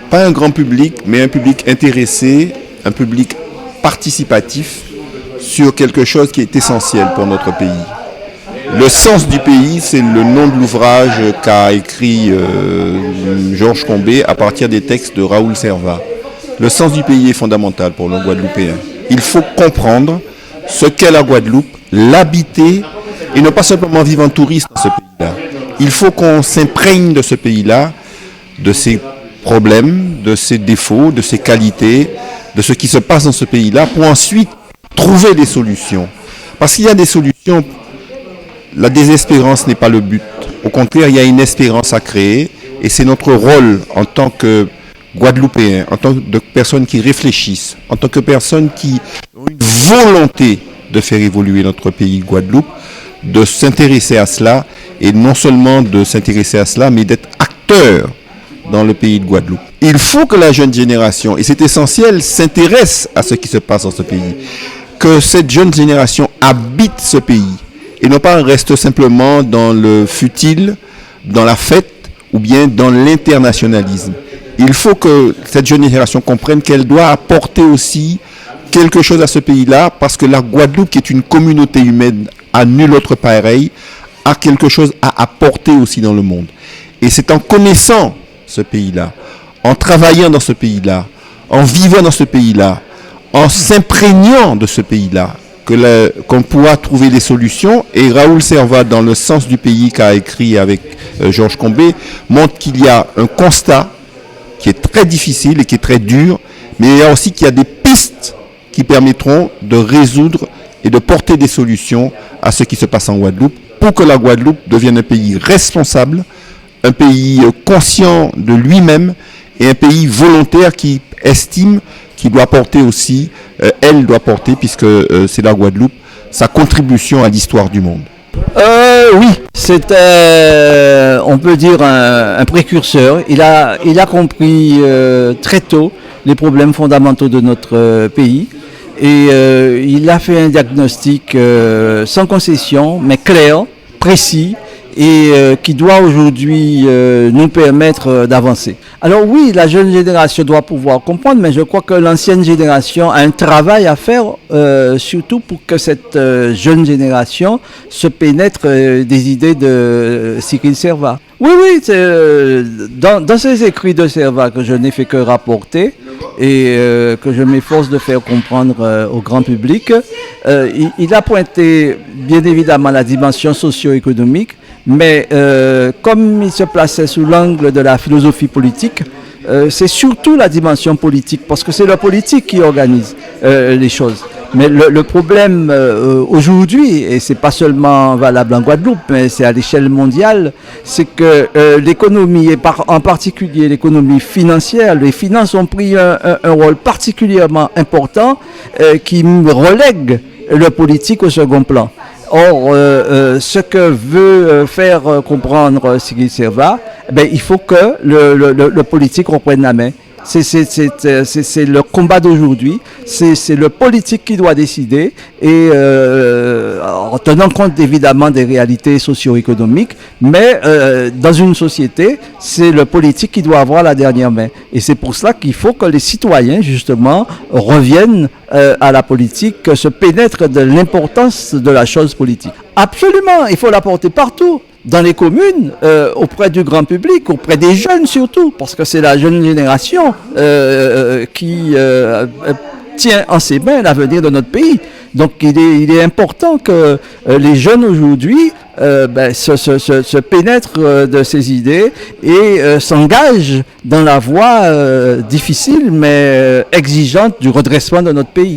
Pas un grand public, mais un public intéressé, un public participatif sur quelque chose qui est essentiel pour notre pays. Le sens du pays, c'est le nom de l'ouvrage qu'a écrit Georges Combet à partir des textes de Raoul Servat. Le sens du pays est fondamental pour le Guadeloupéen. Il faut comprendre ce qu'est la Guadeloupe, l'habiter et ne pas simplement vivre en touriste dans ce pays-là. Il faut qu'on s'imprègne de ce pays-là, de ses problèmes, de ses défauts, de ses qualités, de ce qui se passe dans ce pays-là pour ensuite trouver des solutions. Parce qu'il y a des solutions. La désespérance n'est pas le but. Au contraire, il y a une espérance à créer et c'est notre rôle en tant que Guadeloupéens, en tant que personnes qui réfléchissent, en tant que personnes qui ont une volonté de faire évoluer notre pays Guadeloupe, de s'intéresser à cela et non seulement de s'intéresser à cela, mais d'être acteur dans le pays de Guadeloupe. Il faut que la jeune génération, et c'est essentiel, s'intéresse à ce qui se passe dans ce pays, que cette jeune génération habite ce pays et non pas reste simplement dans le futile, dans la fête ou bien dans l'internationalisme. Il faut que cette jeune génération comprenne qu'elle doit apporter aussi quelque chose à ce pays-là parce que la Guadeloupe, qui est une communauté humaine à nul autre pareil, a quelque chose à apporter aussi dans le monde. Et c'est en connaissant ce pays-là, en travaillant dans ce pays-là, en vivant dans ce pays-là, en s'imprégnant de ce pays-là, qu'on pourra trouver des solutions. Et Raoul Servat, dans Le sens du pays qu'a écrit avec Georges Combet, montre qu'il y a un constat qui est très difficile et qui est très dur, mais il y a aussi qu'il y a des pistes qui permettront de résoudre et de porter des solutions à ce qui se passe en Guadeloupe pour que la Guadeloupe devienne un pays responsable, un pays conscient de lui-même et un pays volontaire qui estime qu'il doit porter aussi, elle doit porter, puisque c'est la Guadeloupe, sa contribution à l'histoire du monde. Oui, c'était, on peut dire, un précurseur. Il a compris très tôt les problèmes fondamentaux de notre pays et il a fait un diagnostic sans concession, mais clair, précis et qui doit aujourd'hui nous permettre d'avancer. Alors oui, la jeune génération doit pouvoir comprendre, mais je crois que l'ancienne génération a un travail à faire, surtout pour que cette jeune génération se pénètre des idées de Cyril Servat. Oui, dans ces écrits de Servat que je n'ai fait que rapporter et que je m'efforce de faire comprendre au grand public, il a pointé bien évidemment la dimension socio-économique, mais comme il se plaçait sous l'angle de la philosophie politique, c'est surtout la dimension politique, parce que c'est le politique qui organise les choses. Mais le problème aujourd'hui, et c'est pas seulement valable en Guadeloupe, mais c'est à l'échelle mondiale, c'est que l'économie, et en particulier l'économie financière, les finances ont pris un rôle particulièrement important qui relègue le politique au second plan. Or, ce que veut faire comprendre Cyril Servat, il faut que le politique reprenne la main. C'est le combat d'aujourd'hui, c'est le politique qui doit décider et en tenant compte évidemment des réalités socio-économiques, mais dans une société, c'est le politique qui doit avoir la dernière main. Et c'est pour cela qu'il faut que les citoyens justement reviennent à la politique, se pénètrent de l'importance de la chose politique. Absolument, il faut la porter partout. Dans les communes, auprès du grand public, auprès des jeunes surtout, parce que c'est la jeune génération qui tient en ses mains l'avenir de notre pays. Donc il est important que les jeunes aujourd'hui se pénètrent de ces idées et s'engagent dans la voie difficile mais exigeante du redressement de notre pays.